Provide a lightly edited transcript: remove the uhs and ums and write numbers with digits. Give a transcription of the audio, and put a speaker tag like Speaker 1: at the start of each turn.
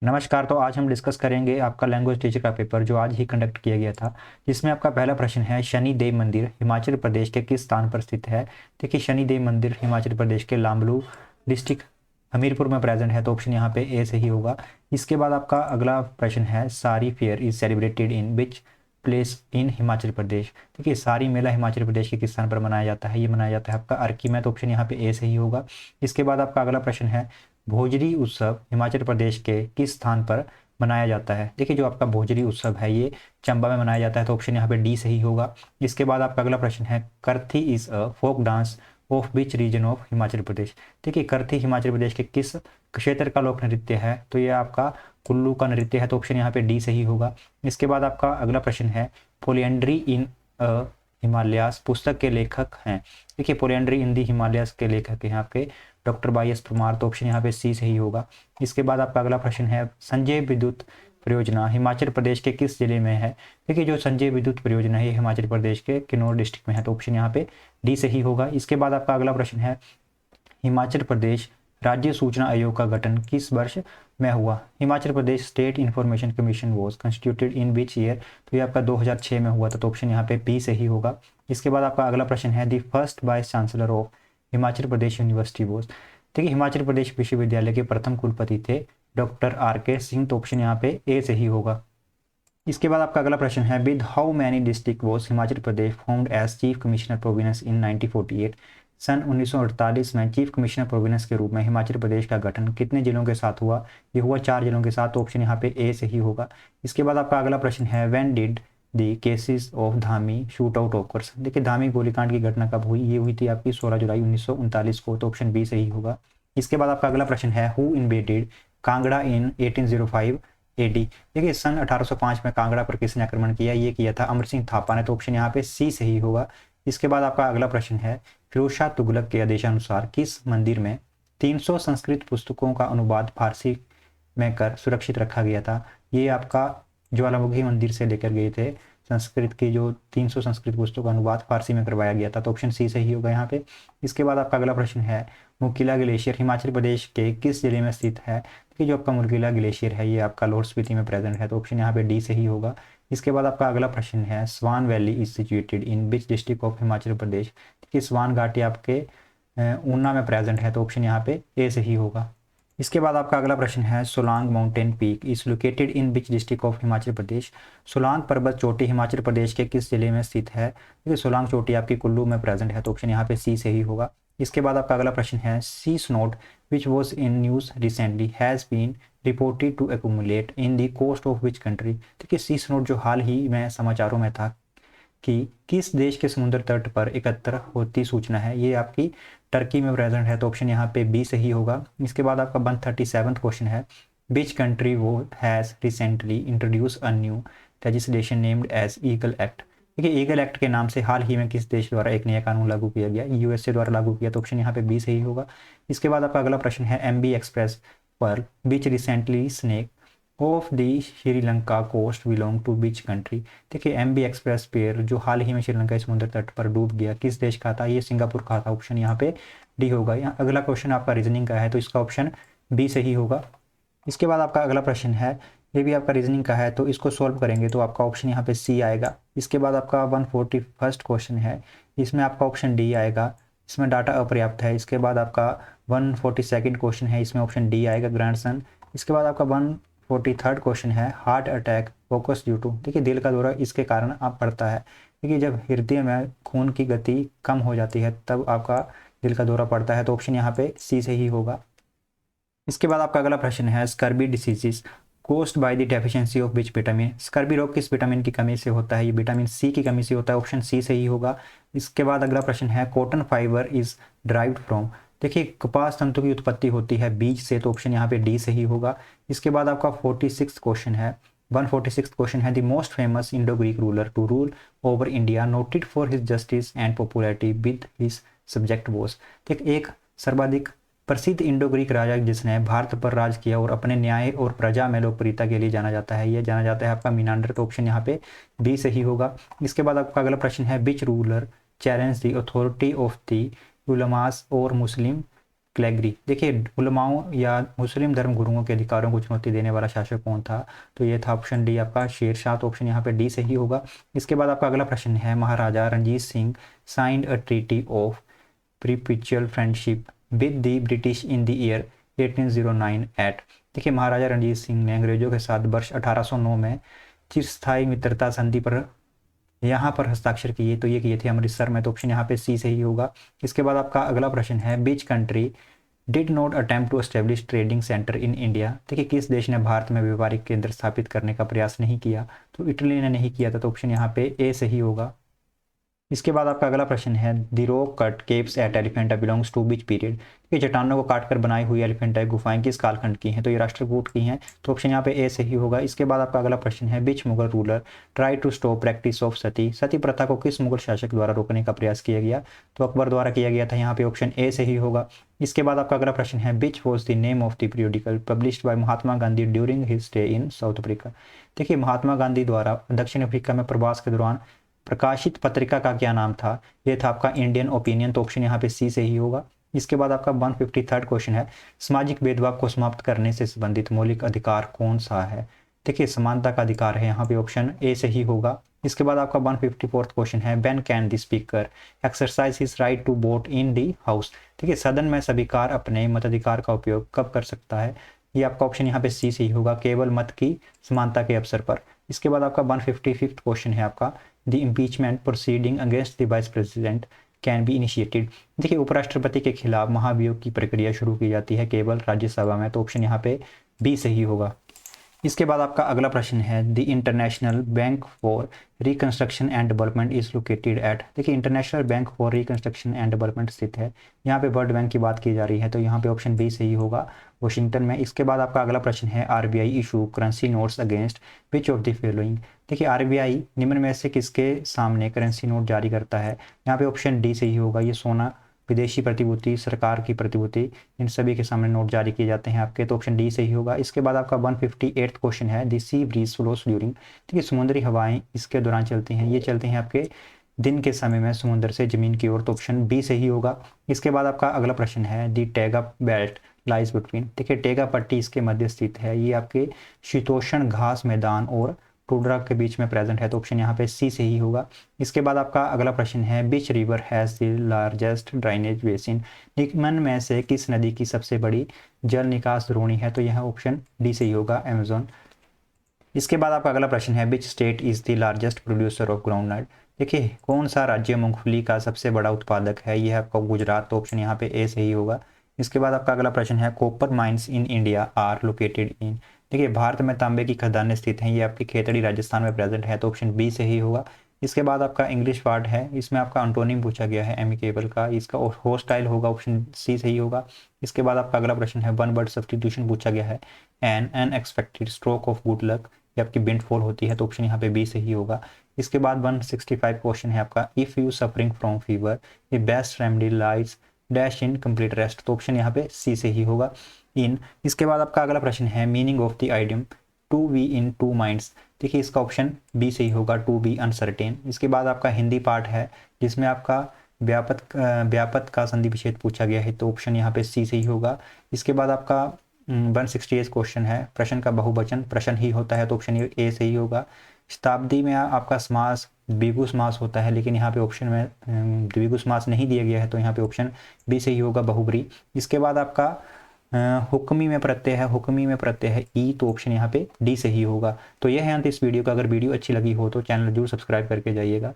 Speaker 1: नमस्कार। तो आज हम डिस्कस करेंगे आपका लैंग्वेज टीचर का पेपर जो आज ही कंडक्ट किया गया था, जिसमें आपका पहला प्रश्न है शनि देव मंदिर हिमाचल प्रदेश के किस स्थान पर स्थित है। देखिए, शनि देव मंदिर हिमाचल प्रदेश के लांबलू डिस्ट्रिक्ट हमीरपुर में प्रेजेंट है, तो ऑप्शन यहाँ पे ए सही होगा। इसके बाद आपका अगला प्रश्न है Sari fair is celebrated in which place in Himachal Pradesh. देखिए, सारी मेला हिमाचल प्रदेश के किस स्थान पर मनाया जाता है, ये मनाया जाता है आपका अर्की में, तो ऑप्शन यहाँ पे ए सही होगा। इसके बाद आपका अगला प्रश्न है भोजरी उत्सव हिमाचल प्रदेश के किस स्थान पर मनाया जाता है। देखिए, जो आपका भोजरी उत्सव है ये चंबा में मनाया जाता है, तो ऑप्शन यहाँ पे डी सही होगा। इसके बाद आपका अगला प्रश्न है Karthi is a folk dance of which region of Himachal Pradesh. देखिए, करथी हिमाचल प्रदेश के किस क्षेत्र का लोक नृत्य है, तो ये आपका कुल्लू का नृत्य है, तो ऑप्शन यहाँ पे डी सही होगा। इसके बाद आपका अगला प्रश्न है पोलियंड्री इन अ हिमालयास पुस्तक के लेखक हैं। देखिए, पोलियंड्री इन दी हिमालयास के लेखक हैं आपके डॉक्टर वाई एस परमार, तो ऑप्शन यहाँ पे सी सही होगा। इसके बाद आपका अगला प्रश्न है संजय विद्युत परियोजना हिमाचल प्रदेश के किस जिले में है। देखिए, जो संजय विद्युत परियोजना है हिमाचल प्रदेश के किन्नौर डिस्ट्रिक्ट में है, तो ऑप्शन यहाँ पे डी सही होगा। इसके बाद आपका अगला प्रश्न है हिमाचल प्रदेश राज्य सूचना आयोग का गठन किस वर्ष में हुआ। Himachal Pradesh state information commission was constituted in which year, तो ये आपका 2006 में हुआ था, तो ऑप्शन यहाँ पे बी सही होगा। इसके बाद आपका अगला प्रश्न है the first vice chancellor of Himachal Pradesh university was. देखिए, हिमाचल प्रदेश विश्वविद्यालय के प्रथम कुलपति थे डॉक्टर आर के सिंह, तो ऑप्शन यहाँ पे ए सही होगा। इसके बाद आपका अगला प्रश्न है with how many district was Himachal Pradesh formed as chief commissioner province in 1948। सन 1948 में चीफ कमिश्नर प्रोविंस के रूप में हिमाचल प्रदेश का गठन कितने जिलों के साथ हुआ। ये हुआ 4 जिलों के साथ, तो ऑप्शन यहाँ पे ए सही होगा। इसके बाद आपका अगला प्रश्न है when did the cases of Dhami shoot out occurs. देखिए, धामी गोलीकांड की घटना कब हुई, ये हुई थी आपकी 16 जुलाई 1939 को, तो ऑप्शन बी सही होगा। इसके बाद आपका अगला प्रश्न है who invaded Kangra in 1805 AD. देखिए, सन 1805 में कांगड़ा पर किसने आक्रमण किया, ये किया था अमर सिंह थापा ने, तो ऑप्शन यहाँ पे सी सही होगा। इसके बाद आपका अगला प्रश्न है फिरोज शाह तुगलक के आदेशानुसार किस मंदिर में 300 संस्कृत पुस्तकों का अनुवाद फारसी में कर सुरक्षित रखा गया था। ये आपका ज्वालामुखी मंदिर से लेकर गए थे संस्कृत की जो 300 संस्कृत पुस्तकों का अनुवाद फारसी में करवाया गया था, तो ऑप्शन सी सही होगा यहाँ पे। इसके बाद आपका अगला प्रश्न है मुकिला ग्लेशियर हिमाचल प्रदेश के किस जिले में स्थित है। देखिए, जो आपका मुकिला ग्लेशियर है ये आपका लाहौल स्पीति में प्रेजेंट है, तो ऑप्शन यहाँ पे डी सही होगा। इसके बाद आपका अगला प्रश्न है Swan valley is situated in which district of Himachal Pradesh. देखिए, स्वान घाटी आपके ऊना में प्रेजेंट है, तो ऑप्शन यहाँ पे ए सही होगा। इसके बाद आपका अगला प्रश्न है Solang mountain peak is located in which district of Himachal Pradesh. Solang पर्वत चोटी हिमाचल प्रदेश के किस जिले में स्थित है। देखिए, सोलांग चोटी आपकी कुल्लू में प्रेजेंट है, तो ऑप्शन यहाँ पे सी सही होगा। इसके बाद आपका अगला प्रश्न है sea snot which was in news recently has been reported to accumulate in the coast of which country. देखिए, सी स्नोट जो हाल ही में समाचारों में था कि किस देश के समुद्र तट पर एकत्र होती सूचना है, ये आपकी टर्की में प्रेजेंट है, तो ऑप्शन यहाँ पे बी सही होगा। इसके बाद आपका 137 क्वेश्चन है विच कंट्री वो has recently introduce a new legislation named as eagle act. देखिए, ईगल एक्ट के नाम से हाल ही में किस देश द्वारा एक नया कानून लागू किया गया, यूएसए द्वारा लागू किया, तो ऑप्शन यहाँ पे बी सही होगा। इसके बाद आपका अगला प्रश्न है MV express pearl which recently sank off the Sri Lanka coast belong to which country. देखिए, एमबी एक्सप्रेस पेयर जो हाल ही में श्रीलंका समुद्र तट पर डूब गया किस देश का था, ये सिंगापुर का था, ऑप्शन यहाँ पे डी होगा। यहाँ अगला क्वेश्चन आपका रीजनिंग का है, तो इसका ऑप्शन बी सही होगा। इसके बाद आपका अगला प्रश्न है ये भी आपका रीजनिंग का है, तो इसको सॉल्व करेंगे तो आपका ऑप्शन यहाँ पे सी आएगा। इसके बाद आपका 141 क्वेश्चन है, इसमें आपका ऑप्शन डी आएगा, इसमें डाटा अपर्याप्त है। इसके बाद आपका 142 क्वेश्चन है, इसमें ऑप्शन डी आएगा ग्रैंडसन। इसके बाद आपका 143 क्वेश्चन है heart attack focus due to. देखिए, दिल का दौरा इसके कारण आप पड़ता है। देखिए, जब हृदय में खून की गति कम हो जाती है तब आपका दिल का दौरा पड़ता है, तो ऑप्शन यहाँ पे सी से ही होगा। इसके बाद आपका अगला प्रश्न है scurvy diseases caused by the deficiency of which vitamin. Scurvy रोग किस विटामिन की कमी से होता है, ये विटामिन सी की कमी से होता है, ऑप्शन सी सही होगा। इसके बाद अगला प्रश्न है cotton fibre is derived from. देखिए, कपास तंतु की उत्पत्ति होती है बीज से, तो ऑप्शन यहाँ पे डी सही होगा। इसके बाद आपका 46 क्वेश्चन है 146 क्वेश्चन है the most famous Indo Greek ruler to rule over India noted for his justice and popularity with his subject was. एक सर्वाधिक प्रसिद्ध इंडो ग्रीक राजा जिसने भारत पर राज किया और अपने न्याय और प्रजा में लोकप्रियता के लिए जाना जाता है, यह जाना जाता है आपका मीनांडर, तो ऑप्शन यहाँ पे बी सही होगा। इसके बाद आपका अगला प्रश्न है which ruler challenge the authority of the उलमास और मुस्लिम क्लेगरी। देखिए उलमाओं या मुस्लिम धर्म गुरुओं के अधिकारों को चुनौती देने वाला शासक कौन था, तो ये था ऑप्शन डी आपका शेरशाह, तो ऑप्शन यहाँ पे डी सही होगा। इसके बाद आपका अगला प्रश्न है, Maharaja Ranjit Singh signed a treaty of perpetual friendship with the British in the year 1809 एट। देखिए महाराजा रणजीत सिंह ने अंग्रेजों के साथ वर्ष 1809 में चिरस्थायी मित्रता संधि पर यहाँ पर हस्ताक्षर किए, तो ये किए थे अमृतसर में, तो ऑप्शन यहाँ पे सी सही होगा। इसके बाद आपका अगला प्रश्न है, which country did not attempt to establish trading centre in India. देखिए किस देश ने भारत में व्यापारिक केंद्र स्थापित करने का प्रयास नहीं किया, तो इटली ने नहीं किया था, तो ऑप्शन यहाँ पे ए सही होगा। इसके बाद आपका अगला प्रश्न है, the rock cut caves at Elephanta belongs to which period. ये चट्टानों को काटकर बनाई हुई एलिफेंटा गुफाएं किस कालखंड की हैं, तो ये राष्ट्रकूट की हैं, तो ऑप्शन यहाँ पे ए सही होगा। इसके बाद आपका अगला प्रश्न है, which Mughal ruler tried to stop practice of sati. सती प्रथा को किस मुगल शासक द्वारा रोकने का प्रयास किया गया, तो अकबर द्वारा किया गया था, यहाँ पे ऑप्शन ए सही होगा। इसके बाद आपका अगला प्रश्न है, which was the name of the periodical published by Mahatma Gandhi during his stay in south Africa. देखिए महात्मा गांधी द्वारा दक्षिण अफ्रीका में प्रवास के दौरान प्रकाशित पत्रिका का क्या नाम था, ये था आपका इंडियन ओपिनियन, तो ऑप्शन यहाँ पे सी सही होगा। इसके बाद आपका 153 क्वेश्चन है, सामाजिक भेदभाव को समाप्त करने से संबंधित मौलिक अधिकार कौन सा है। देखिए समानता का अधिकार है, यहाँ पे ऑप्शन ए सही होगा। इसके बाद आपका 154 क्वेश्चन है, when can the speaker exercise his right to vote in the house. देखिए सदन में सभी अपने मताधिकार का उपयोग कब कर सकता है, ये आपका ऑप्शन यहाँ पे सी सही होगा, केवल मत की समानता के अवसर पर। इसके बाद आपका 155 क्वेश्चन है आपका, the impeachment proceeding against the vice president can be initiated. देखिए उपराष्ट्रपति के खिलाफ महाभियोग की प्रक्रिया शुरू की जाती है केवल राज्यसभा में, तो ऑप्शन यहाँ पे बी सही होगा। इसके बाद आपका अगला प्रश्न है, the international bank for reconstruction and development is located at. देखिए international bank for reconstruction and development स्थित है, यहाँ पे वर्ल्ड बैंक की बात की जा रही है, तो यहाँ पे ऑप्शन बी सही होगा, वाशिंगटन में। इसके बाद आपका अगला प्रश्न है, RBI issue currency notes against which of the following. देखिए आरबीआई निम्न में से किसके सामने करेंसी नोट जारी करता है, यहाँ पे ऑप्शन डी सही होगा। ये सोना, विदेशी प्रतिभूति, सरकार की प्रतिभूति, इन सभी के सामने नोट जारी किए जाते हैं आपके, तो ऑप्शन डी सही होगा। इसके बाद आपका 158 क्वेश्चन है, the sea breeze flows during. देखिए समुद्री हवाएं इसके दौरान चलती हैं, ये चलती हैं आपके दिन के समय में समुद्र से जमीन की ओर, तो ऑप्शन बी सही होगा। इसके बाद आपका अगला प्रश्न है, the taiga belt lies between. देखिए टैगा पट्टी इसके मध्य स्थित है, ये आपके शीतोष्ण घास मैदान और टुंड्रा के बीच में प्रेजेंट है, तो ऑप्शन यहाँ पे सी सही होगा। इसके बाद आपका अगला प्रश्न है, which river has the largest drainage basin. निम्न में से किस नदी की सबसे बड़ी जल निकास द्रोणी है, तो यह ऑप्शन डी सही होगा, अमेजोन। इसके बाद आपका अगला प्रश्न है, which state is the largest producer of groundnut. देखिए कौन सा राज्य मूंगफली का सबसे बड़ा उत्पादक है, यह आपका गुजरात, तो ऑप्शन यहाँ पे ए सही होगा। इसके बाद आपका अगला प्रश्न है, copper mines in India are located in. देखिए भारत में तांबे की खदानें स्थित हैं, ये आपकी खेतड़ी राजस्थान में प्रेजेंट है, तो ऑप्शन बी सही होगा। इसके बाद आपका इंग्लिश पार्ट है, इसमें आपका एंटोनिम पूछा गया है एमिकेबल का, इसका होस्टाइल होगा, ऑप्शन सी सही होगा। इसके बाद आपका अगला प्रश्न है, वन वर्ड सब्स्टिट्यूशन पूछा गया है, N unexpected stroke of good luck, ये आपकी विंडफॉल होती है, तो ऑप्शन यहाँ पे बी सही होगा। इसके बाद 165 क्वेश्चन है आपका, if you suffering from fever the best remedy lies dash in complete rest, तो ऑप्शन यहाँ पे सी सही होगा, इन। इसके बाद आपका अगला प्रश्न है, meaning of the idiom to be in two minds. देखिए इसका ऑप्शन बी सही होगा, टू बी अनसर्टेन। इसके बाद आपका हिंदी पार्ट है, जिसमें आपका व्यापक का संधि विच्छेद पूछा गया है, तो ऑप्शन यहाँ पे सी सही होगा। इसके बाद आपका 168 क्वेश्चन है, प्रश्न का बहुवचन प्रश्न ही होता है, तो ऑप्शन ए सही होगा। शताब्दी में आपका समास द्विगु समास होता है, लेकिन यहाँ पे ऑप्शन में द्विगु समास नहीं दिया गया है, तो यहाँ पे ऑप्शन बी सही होगा, बहुब्री। इसके बाद आपका हुक्मी में प्रत्यय है ई, तो ऑप्शन यहाँ पे डी सही होगा। तो यह है अंत इस वीडियो का। अगर वीडियो अच्छी लगी हो तो चैनल जरूर सब्सक्राइब करके जाइएगा।